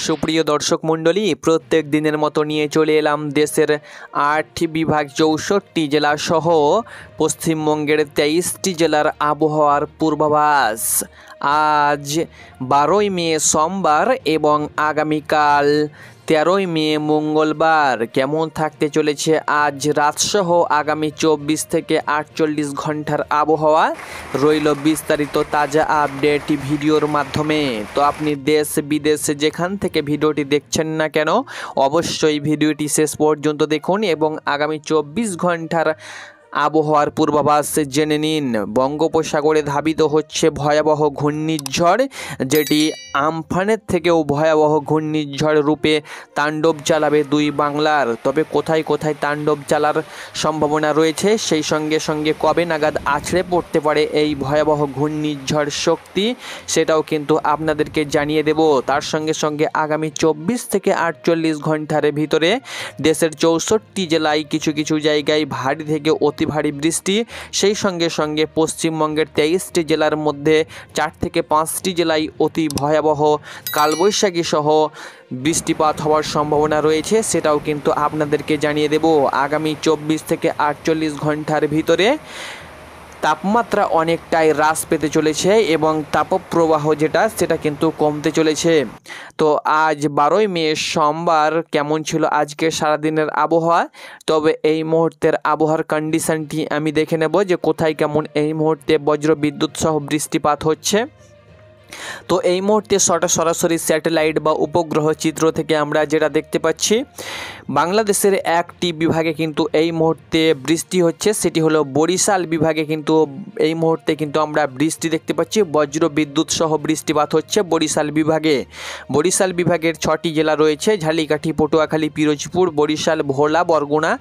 সুপ্রিয় দর্শক মণ্ডলী, প্রত্যেক দিনের মতো নিয়ে চলে এলাম দেশের ৮ বিভাগ ৬৪ জেলা সহ পশ্চিমবঙ্গের ২৩টি জেলার আবহাওয়ার পূর্বাভাস। আজ ১২ই মে সোমবার এবং আগামীকাল ১৩ই মে মঙ্গলবার কেমন থাকতে চলেছে আজ রাতসহ আগামী ২৪ থেকে ৪৮ ঘন্টার আবহাওয়া রইল বিস্তারিত তাজা আপডেট ভিডিওর মাধ্যমে। তো আপনি দেশ বিদেশে যেখান থেকে ভিডিওটি দেখছেন না কেন অবশ্যই ভিডিওটি শেষ পর্যন্ত দেখুন এবং আগামী ২৪ ঘন্টার আবহাওয়ার পূর্বাভাস জেনে নিন। বঙ্গোপসাগরে ধাবিত হচ্ছে ভয়াবহ ঘূর্ণিঝড়, যেটি আমফানের থেকেও ভয়াবহ ঘূর্ণিঝড় রূপে তাণ্ডব চালাবে দুই বাংলার। তবে কোথায় কোথায় তাণ্ডব চালার সম্ভাবনা রয়েছে, সেই সঙ্গে সঙ্গে কবে নাগাদ আছড়ে পড়তে পারে এই ভয়াবহ ঘূর্ণিঝড় শক্তি, সেটাও কিন্তু আপনাদেরকে জানিয়ে দেব। তার সঙ্গে সঙ্গে আগামী ২৪ থেকে ৪৮ ঘন্টার ভিতরে দেশের ৬৪ জেলায় কিছু কিছু জায়গায় ভারী থেকে অতি ভারী বৃষ্টি, সেই সঙ্গে সঙ্গে পশ্চিমবঙ্গের ২৩টি জেলার মধ্যে ৪ থেকে ৫টি জেলায় অতি ভয়াবহ কালবৈশাখী সহ বৃষ্টিপাত হওয়ার সম্ভাবনা রয়েছে, সেটাও কিন্তু আপনাদেরকে জানিয়ে দেব। আগামী ২৪ থেকে ৪৮ ঘন্টার ভিতরে তাপমাত্রা অনেকটাই হ্রাস পেতে চলেছে এবং তাপপ্রবাহ সেটা কিন্তু কমতে চলেছে। তো আজ ১২ই মে সোমবার কেমন ছিল আজকে সারাদিনের আবহাওয়া, তবে এই মুহূর্তের আবহাওয়ার কন্ডিশনটি আমি দেখে নেব যে কোথায় কেমন এই মুহূর্তে বজ্র বিদ্যুৎ সহ বৃষ্টিপাত হচ্ছে। তো এই মুহূর্তে সরাসরি স্যাটেলাইট বা উপগ্রহ চিত্র থেকে আমরা যেটা দেখতে পাচ্ছি, বাংলাদেশের একটি বিভাগে কিন্তু এই মুহূর্তে বৃষ্টি হচ্ছে, সেটি হলো বরিশাল বিভাগে। কিন্তু এই মুহূর্তে কিন্তু আমরা বৃষ্টি দেখতে পাচ্ছি, বজ্র বিদ্যুৎ সহ বৃষ্টিপাত হচ্ছে বরিশাল বিভাগে। বরিশাল বিভাগের 6টি জেলা রয়েছে, ঝালিকাঠি, পটুয়াখালী, পিরোজপুর, বরিশাল, ভোলা, বরগুনা,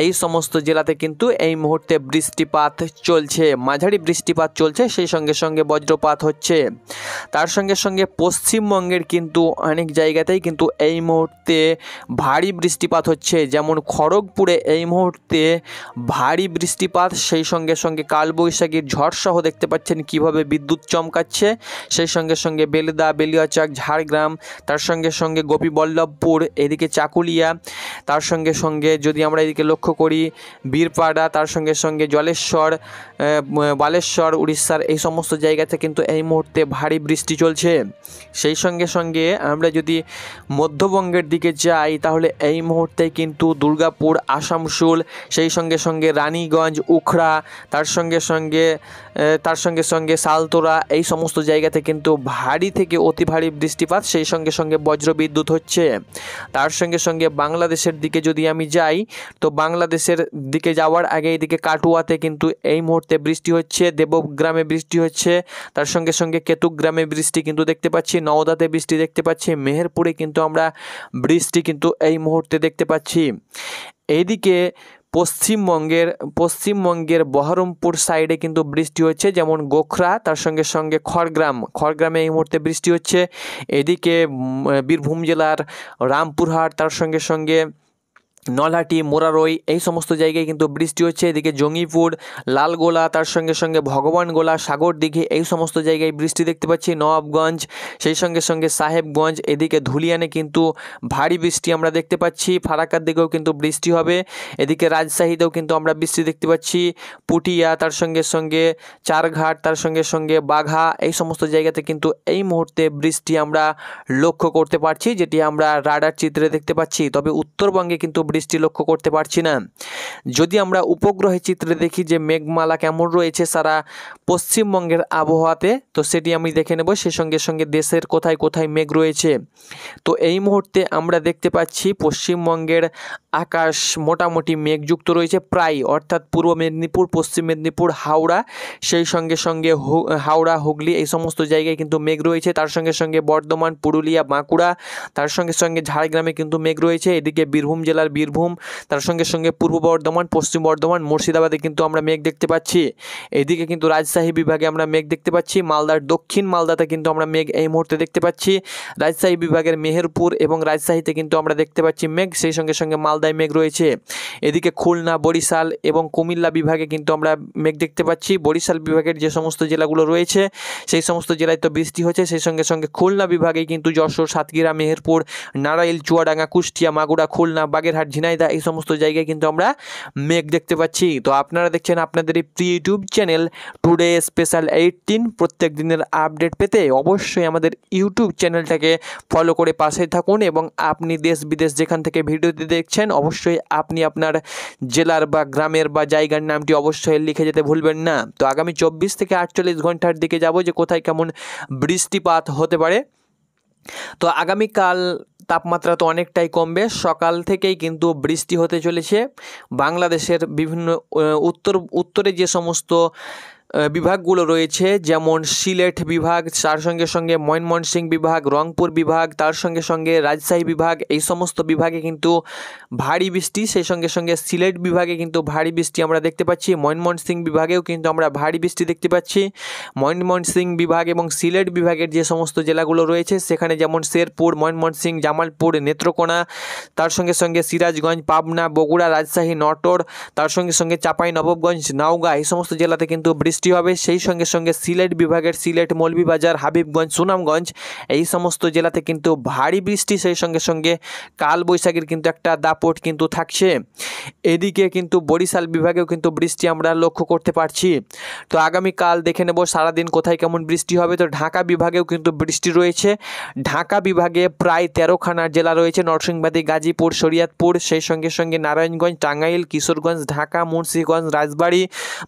এই সমস্ত জেলাতে কিন্তু এই মুহূর্তে বৃষ্টিপাত চলছে, মাঝারি বৃষ্টিপাত চলছে, সেই সঙ্গে সঙ্গে বজ্রপাত হচ্ছে। তার সঙ্গে সঙ্গে পশ্চিমবঙ্গের কিন্তু অনেক জায়গাতেই কিন্তু এই মুহূর্তে ভারী বৃষ্টিপাত হচ্ছে, যেমন খড়গপুরে এই মুহূর্তে ভারী বৃষ্টিপাত, সেই সঙ্গে সঙ্গে কালবৈশাখীর ঝড় সহ দেখতে পাচ্ছেন কিভাবে বিদ্যুৎ চমকাচ্ছে, সেই সঙ্গে সঙ্গে বেলদা, বেলিয়াচক, ঝাড়গ্রাম, তার সঙ্গে সঙ্গে গোপীবল্লভপুর, এদিকে চাকুলিয়া, তার সঙ্গে সঙ্গে যদি আমরা এদিকে লক্ষ্য করি বীরপাড়া, তার সঙ্গে সঙ্গে জলেশ্বর, বালেশ্বর, উড়িষ্যার এই সমস্ত জায়গাতে কিন্তু এই মুহূর্তে ভারী বৃষ্টি চলছে। সেই সঙ্গে সঙ্গে আমরা যদি মধ্যবঙ্গের দিকে যাই তাহলে এই মুহূর্তে কিন্তু দুর্গাপুর, আসানসোল, সেই সঙ্গে সঙ্গে রানীগঞ্জ, উখড়া, তার সঙ্গে সঙ্গে সালতোরা, এই সমস্ত জায়গাতে কিন্তু ভারী থেকে অতি ভারী বৃষ্টিপাত, সেই সঙ্গে সঙ্গে বজ্রবিদ্যুৎ হচ্ছে। তার সঙ্গে সঙ্গে বাংলাদেশের দিকে যদি আমি যাই তো বাংলাদেশের দিকে যাওয়ার আগে এদিকে কাটুয়াতে কিন্তু এই মুহূর্তে বৃষ্টি হচ্ছে, দেবগ্রামে বৃষ্টি হচ্ছে, তার সঙ্গে সঙ্গে কেতুগ্রামে বৃষ্টি কিন্তু দেখতে পাচ্ছি, নওদাতে বৃষ্টি দেখতে পাচ্ছি, মেহেরপুরে কিন্তু আমরা বৃষ্টি কিন্তু এই মুহূর্তে দেখতে পাচ্ছি। এইদিকে পশ্চিমবঙ্গের বহরমপুর সাইডে কিন্তু বৃষ্টি হচ্ছে, যেমন গোখরা, তার সঙ্গে সঙ্গে খড়গ্রামে এই মুহূর্তে বৃষ্টি হচ্ছে। এদিকে বীরভূম জেলার রামপুরহাট, তার সঙ্গে সঙ্গে নলহাটি, মোরারই, এই সমস্ত জায়গায় কিন্তু বৃষ্টি হচ্ছে। এদিকে জঙ্গিপুর, লালগোলা, তার সঙ্গে সঙ্গে ভগবানগোলা, সাগরদিঘি, এই সমস্ত জায়গায় বৃষ্টি দেখতে পাচ্ছি, নবাবগঞ্জ, সেই সঙ্গে সঙ্গে সাহেবগঞ্জ, এদিকে ধুলিয়ানে কিন্তু ভারী বৃষ্টি আমরা দেখতে পাচ্ছি, ফারাক্কার দিকেও কিন্তু বৃষ্টি হবে, এদিকে রাজশাহীতেও কিন্তু আমরা বৃষ্টি দেখতে পাচ্ছি, পুঠিয়া, তার সঙ্গে সঙ্গে চারঘাট, তার সঙ্গে সঙ্গে বাঘা, এই সমস্ত জায়গাতে কিন্তু এই মুহূর্তে বৃষ্টি আমরা লক্ষ্য করতে পারছি, যেটি আমরা রাডার চিত্রে দেখতে পাচ্ছি। তবে উত্তরবঙ্গে কিন্তু বৃষ্টি লক্ষ্য করতে পারছি না। যদি আমরা উপগ্রহের চিত্রে দেখি যে মেঘমালা কেমন রয়েছে সারা পশ্চিমবঙ্গের আবহাওয়াতে, তো সেটি আমি দেখে নেব, সে সঙ্গে সঙ্গে দেশের কোথায় কোথায় মেঘ রয়েছে। তো এই মুহূর্তে আমরা দেখতে পাচ্ছি পশ্চিমবঙ্গের আকাশ মোটামুটি মেঘযুক্ত রয়েছে প্রায়, অর্থাৎ পূর্ব মেদিনীপুর, পশ্চিম মেদিনীপুর, হাওড়া, সেই সঙ্গে সঙ্গে হাওড়া, হুগলি, এই সমস্ত জায়গায় কিন্তু মেঘ রয়েছে। তার সঙ্গে সঙ্গে বর্ধমান, পুরুলিয়া, বাঁকুড়া, তার সঙ্গে সঙ্গে ঝাড়গ্রামে কিন্তু মেঘ রয়েছে। এদিকে বীরভূম জেলার বীরভূম, তার সঙ্গে সঙ্গে পূর্ব বর্ধমান, পশ্চিম বর্ধমান, মুর্শিদাবাদে কিন্তু আমরা মেঘ দেখতে পাচ্ছি। এদিকে কিন্তু রাজশাহী বিভাগে আমরা মেঘ দেখতে পাচ্ছি। মালদার দক্ষিণ মালদাতে কিন্তু আমরা মেঘ এই মুহূর্তে দেখতে পাচ্ছি। রাজশাহী বিভাগের মেহেরপুর এবং রাজশাহীতে কিন্তু আমরা দেখতে পাচ্ছি মেঘ, সেই সঙ্গে সঙ্গে মালদায় মেঘ রয়েছে। এদিকে খুলনা, বরিশাল এবং কুমিল্লা বিভাগে কিন্তু আমরা মেঘ দেখতে পাচ্ছি। বরিশাল বিভাগের যে সমস্ত জেলাগুলো রয়েছে সেই সমস্ত জেলায় তো বৃষ্টি হচ্ছে, সেই সঙ্গে সঙ্গে খুলনা বিভাগে কিন্তু যশোর, সাতক্ষীরা, মেহেরপুর, নারাইল, চুয়াডাঙ্গা, কুষ্টিয়া, মাগুরা, খুলনা, বাগেরহাট, ঝিনাইদহ এই সমস্ত জায়গায় কিন্তু আমরা মেঘ দেখতে পাচ্ছি। তো আপনারা দেখছেন আপনাদের এই প্রিয় ইউটিউব চ্যানেল টুডে স্পেশাল 18। প্রত্যেক দিনের আপডেট পেতে অবশ্যই আমাদের ইউটিউব চ্যানেলটাকে ফলো করে পাশে থাকুন এবং আপনি দেশ বিদেশ যেখান থেকে ভিডিওটি দেখছেন অবশ্যই আপনি আপনার জেলার বা গ্রামের বা জায়গার নামটি অবশ্যই লিখে যেতে ভুলবেন না। তো আগামী 24 থেকে 48 ঘন্টার দিকে যাব যে কোথায় কেমন বৃষ্টিপাত হতে পারে। তো আগামীকাল তাপমাত্রা তো অনেকটাই কমবে, সকাল থেকেই কিন্তু বৃষ্টি হতে চলেছে। বাংলাদেশের বিভিন্ন উত্তরে যে সমস্ত বিভাগগুলো রয়েছে যেমন সিলেট বিভাগ, তার সঙ্গে সঙ্গে ময়মনসিংহ বিভাগ, রংপুর বিভাগ, তার সঙ্গে সঙ্গে রাজশাহী বিভাগ, এই সমস্ত বিভাগে কিন্তু ভারী বৃষ্টি, সেই সঙ্গে সঙ্গে সিলেট বিভাগে কিন্তু ভারী বৃষ্টি আমরা দেখতে পাচ্ছি। ময়মনসিংহ বিভাগেও কিন্তু আমরা ভারী বৃষ্টি দেখতে পাচ্ছি। ময়মনসিংহ বিভাগ এবং সিলেট বিভাগের যে সমস্ত জেলাগুলো রয়েছে সেখানে যেমন শেরপুর, ময়মনসিংহ, জামালপুর, নেত্রকোনা, তার সঙ্গে সঙ্গে সিরাজগঞ্জ, পাবনা, বগুড়া, রাজশাহী, নটর, তার সঙ্গে সঙ্গে চাঁপাইনবাবগঞ্জ, নওগাঁ এই সমস্ত জেলাতে কিন্তু বৃষ্টি হবে। সেই সঙ্গে সঙ্গে সিলেট বিভাগের সিলেট, মৌলভীবাজার, হাবিবগঞ্জ, সুনামগঞ্জ এই সমস্ত জেলাতে কিন্তু ভারী বৃষ্টি, সেই সঙ্গে সঙ্গে কালবৈশাখীর কিন্তু একটা দাপট কিন্তু থাকছে। এদিকে কিন্তু বরিশাল বিভাগেও কিন্তু বৃষ্টি আমরা লক্ষ্য করতে পারছি। তো আগামীকাল দেখে নেব সারাদিন কোথায় কেমন বৃষ্টি হবে। তো ঢাকা বিভাগেও কিন্তু বৃষ্টি রয়েছে। ঢাকা বিভাগে প্রায় 13খানা জেলা রয়েছে, নরসিংদী, গাজীপুর, শরীয়তপুর, সেই সঙ্গে সঙ্গে নারায়ণগঞ্জ, টাঙ্গাইল, কিশোরগঞ্জ, ঢাকা, মুন্সিগঞ্জ, রাজবাড়ী,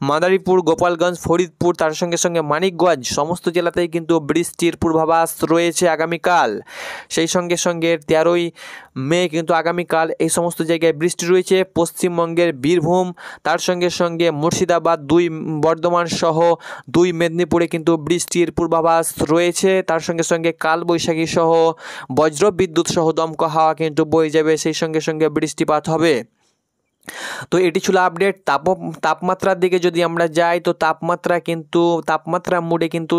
মাদারীপুর, গোপালগঞ্জ, ফরিদপুর, তার সঙ্গে সঙ্গে মানিকগঞ্জ সমস্ত জেলাতেই কিন্তু বৃষ্টির পূর্বাভাস রয়েছে আগামীকাল। সেই সঙ্গে সঙ্গে 13ই মে কিন্তু আগামীকাল এই সমস্ত জায়গায় বৃষ্টি রয়েছে। পশ্চিমবঙ্গের বীরভূম, তার সঙ্গে সঙ্গে মুর্শিদাবাদ, 2 বর্ধমান সহ 2 মেদিনীপুরে কিন্তু বৃষ্টির পূর্বাভাস রয়েছে। তার সঙ্গে সঙ্গে কালবৈশাখী সহ বজ্রবিদ্যুৎ সহ দমকা হাওয়া কিন্তু বয়ে যাবে, সেই সঙ্গে সঙ্গে বৃষ্টিপাত হবে। তো এটি ছিল আপডেট। তাপমাত্রার দিকে যদি আমরা যাই তো তাপমাত্রা মুডে কিন্তু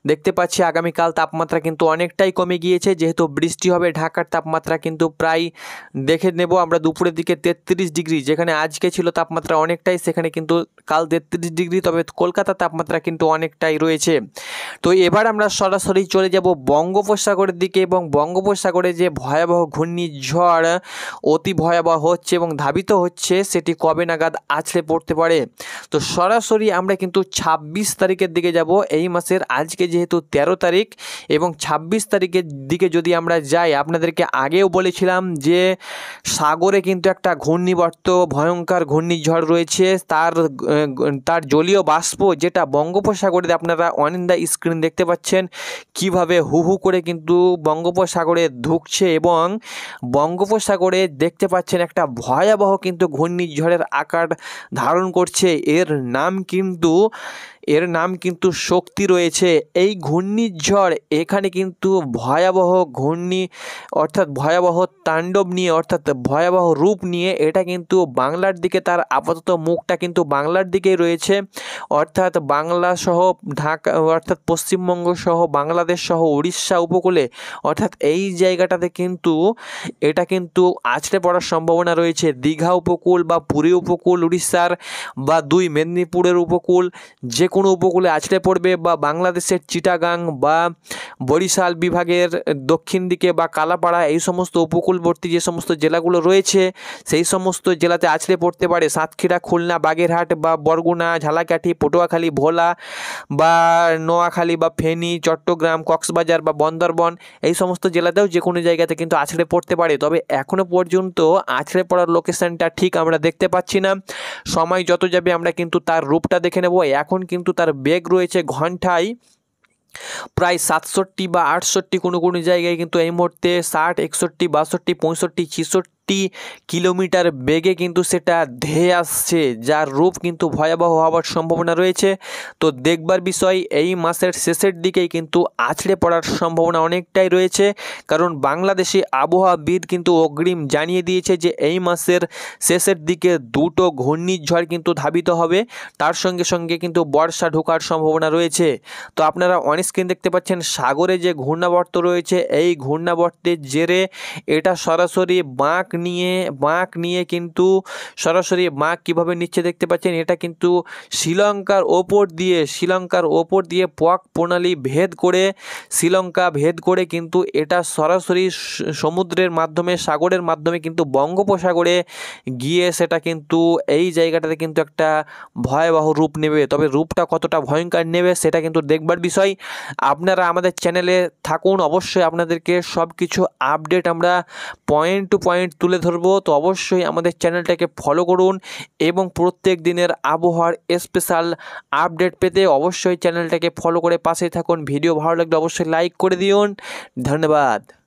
দেখতে পাচ্ছি আগামীকাল তাপমাত্রা কিন্তু অনেকটাই কমে গিয়েছে, যেহেতু বৃষ্টি হবে। ঢাকার তাপমাত্রা কিন্তু প্রায় দেখে নেব আমরা দুপুরের দিকে 33 ডিগ্রি, যেখানে আজকে ছিল তাপমাত্রা অনেকটাই, সেখানে কিন্তু কাল 33 ডিগ্রি। তবে কলকাতার তাপমাত্রা কিন্তু অনেকটাই রয়েছে। তো এবার আমরা সরাসরি চলে যাব বঙ্গোপসাগরের দিকে, এবং বঙ্গোপসাগরে যে ভয়াবহ ঘূর্ণিঝড় অতি ভয়াবহ হচ্ছে এবং ধাবিত হচ্ছে সেটি কবে নাগাদ আছড়ে পড়তে পারে। তো সরাসরি আমরা কিন্তু 26 তারিখের দিকে যাব। এই মাসের আজকে যেহেতু 13 তারিখ এবং 26 তারিখের দিকে যদি আমরা যাই, আপনাদেরকে আগেও বলেছিলাম যে সাগরে কিন্তু একটা ঘূর্ণিবর্ত ভয়ঙ্কর ঘূর্ণিঝড় রয়েছে, তার জলীয় বাষ্প যেটা বঙ্গোপসাগরে আপনারা অন দ্য স্ক্রিন দেখতে পাচ্ছেন কিভাবে হু হু করে কিন্তু বঙ্গোপসাগরে ঢুকছে, এবং বঙ্গোপসাগরে দেখতে পাচ্ছেন একটা ভয়াবহ কিন্তু ঘূর্ণিঝড়ের আকার ধারণ করছে। এর নাম কিন্তু শক্তি রয়েছে। এই ঘূর্ণিঝড় এখানে কিন্তু ভয়াবহ ভয়াবহ তাণ্ডব নিয়ে, অর্থাৎ ভয়াবহ রূপ নিয়ে এটা কিন্তু বাংলার দিকে, তার আপাতত মুখটা কিন্তু বাংলার দিকেই রয়েছে, অর্থাৎ বাংলা সহ ঢাকা, অর্থাৎ পশ্চিমবঙ্গ সহ বাংলাদেশ সহ উড়িষ্যা উপকূলে, অর্থাৎ এই জায়গাটাতে কিন্তু এটা কিন্তু আছড়ে পড়ার সম্ভাবনা রয়েছে। দীঘা উপকূল বা পুরী উপকূল উড়িষ্যার, বা 2 মেদিনীপুরের উপকূল, যে কোনো উপকূলে আছড়ে পড়বে, বা বাংলাদেশের চিটাগাং বা বরিশাল বিভাগের দক্ষিণ দিকে বা কালাপাড়া এই সমস্ত উপকূলবর্তী যে সমস্ত জেলাগুলো রয়েছে সেই সমস্ত জেলাতে আছড়ে পড়তে পারে। সাতক্ষীরা, খুলনা, বাগেরহাট বা বরগুনা, ঝালাকাঠি, পটুয়াখালী, ভোলা বা নোয়াখালী বা ফেনী, চট্টগ্রাম, কক্সবাজার বা বান্দরবান এই সমস্ত জেলাতেও যে কোনো জায়গাতে কিন্তু আছড়ে পড়তে পারে। তবে এখনও পর্যন্ত আছড়ে পড়ার লোকেশনটা ঠিক আমরা দেখতে পাচ্ছি না। সময় যত যাবে আমরা কিন্তু তার রূপটা দেখে নেব। এখন কিন্তু তার বেগ রয়েছে ঘন্টায় প্রায় 67 বা 68, কোনো কোনো জায়গায় কিন্তু এই মুহূর্তে 60, 61, 62, 65, 66 কিলোমিটার বেগে কিন্তু সেটা ধেয়ে আসছে, যার রূপ কিন্তু ভয়াবহ হওয়ার সম্ভাবনা রয়েছে। তো দেখবার বিষয়, এই মাসের শেষের দিকেই কিন্তু আছড়ে পড়ার সম্ভাবনা অনেকটাই রয়েছে, কারণ বাংলাদেশি আবহাওয়াবিদ কিন্তু অগ্রিম জানিয়ে দিয়েছে যে এই মাসের শেষের দিকে দুটো ঘূর্ণিঝড় কিন্তু ধাবিত হবে, তার সঙ্গে সঙ্গে কিন্তু বর্ষা ঢোকার সম্ভাবনা রয়েছে। তো আপনারা অনস্ক্রিন দেখতে পাচ্ছেন সাগরে যে ঘূর্ণাবর্ত রয়েছে, এই ঘূর্ণাবর্তের জেরে এটা সরাসরি বাঁক নিয়ে কিন্তু সরাসরি বাঁক কীভাবে নিচ্ছে দেখতে পাচ্ছেন, এটা কিন্তু শ্রীলঙ্কার ওপর দিয়ে পক প্রণালী শ্রীলঙ্কা ভেদ করে কিন্তু এটা সরাসরি সমুদ্রের মাধ্যমে, সাগরের মাধ্যমে কিন্তু বঙ্গোপসাগরে গিয়ে সেটা কিন্তু এই জায়গাটাতে কিন্তু একটা ভয়াবহ রূপ নেবে। তবে রূপটা কতটা ভয়ঙ্কর নেবে সেটা কিন্তু দেখবার বিষয়। আপনারা আমাদের চ্যানেলে থাকুন, অবশ্যই আপনাদেরকে সব কিছু আপডেট আমরা পয়েন্ট টু পয়েন্ট তুলে ধরবো। তো অবশ্যই আমাদের চ্যানেলটাকে ফলো করুন এবং প্রত্যেক দিনের আবহাওয়ার স্পেশাল আপডেট পেতে অবশ্যই চ্যানেলটাকে ফলো করে পাশে থাকুন। ভিডিও ভালো লাগলে অবশ্যই লাইক করে দিন। ধন্যবাদ।